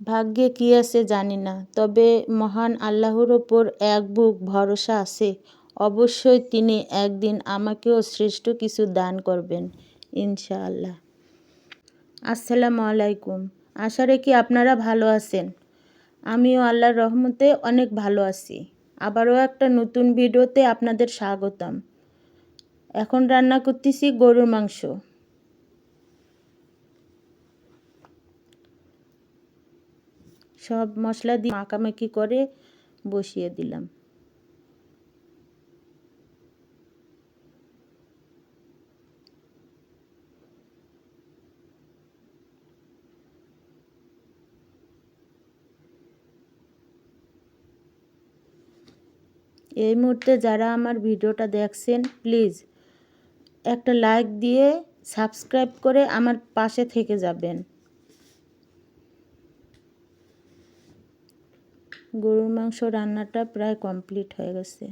ভাগ্যে কী আছে জানি না, তবে মহান আল্লাহর ওপর এক বুক ভরসা আছে। অবশ্যই তিনি একদিন আমাকেও শ্রেষ্ঠ কিছু দান করবেন, ইনশাআল্লাহ। আসসালামু আলাইকুম। আশা রাখি আপনারা ভালো আছেন। আমিও আল্লাহর রহমতে অনেক ভালো আছি। আবারও একটা নতুন ভিডিওতে আপনাদের স্বাগতম। এখন রান্না করতেছি গরুর মাংস। সব মশলা দিয়ে মাখামাখি করে বসিয়ে দিলাম। এই মুহূর্তে যারা আমার ভিডিওটা দেখছেন, প্লিজ একটা লাইক দিয়ে সাবস্ক্রাইব করে আমার পাশে থেকে যাবেন। গরুর মাংস রান্নাটা প্রায় কমপ্লিট হয়ে গেছে।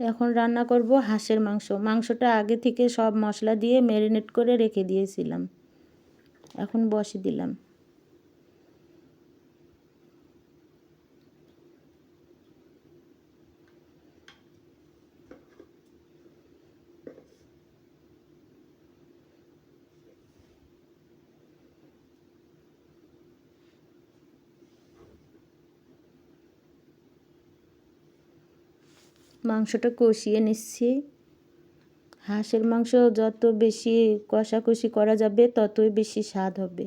এখন রান্না করব হাঁসের মাংস। মাংসটা আগে থেকে সব মশলা দিয়ে ম্যারিনেট করে রেখে দিয়েছিলাম। এখন বসিয়ে দিলাম। মাংসটা কষিয়ে নিচ্ছি। হাঁসের মাংস যত বেশি কষাকষি করা যাবে ততই বেশি স্বাদ হবে।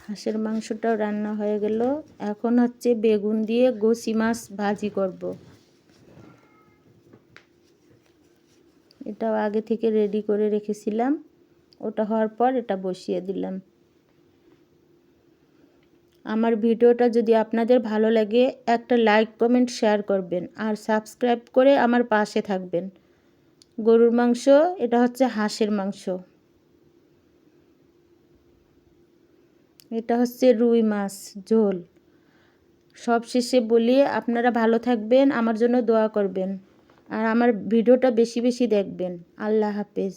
হাঁসের মাংসটাও রান্না হয়ে গেল। এখন হচ্ছে বেগুন দিয়ে গোসি মাছ ভাজি করব। এটাও আগে থেকে রেডি করে রেখেছিলাম। ওটা হওয়ার পর এটা বসিয়ে দিলাম। আমার ভিডিওটা যদি আপনাদের ভালো লাগে একটা লাইক কমেন্ট শেয়ার করবেন আর সাবস্ক্রাইব করে আমার পাশে থাকবেন। গরুর মাংস, এটা হচ্ছে হাঁসের মাংস, এটা হচ্ছে রুই মাছ ঝোল। সবশেষে বলি আপনারা ভালো থাকবেন, আমার জন্য দোয়া করবেন আর আমার ভিডিওটা বেশি বেশি দেখবেন। আল্লাহ হাফেজ।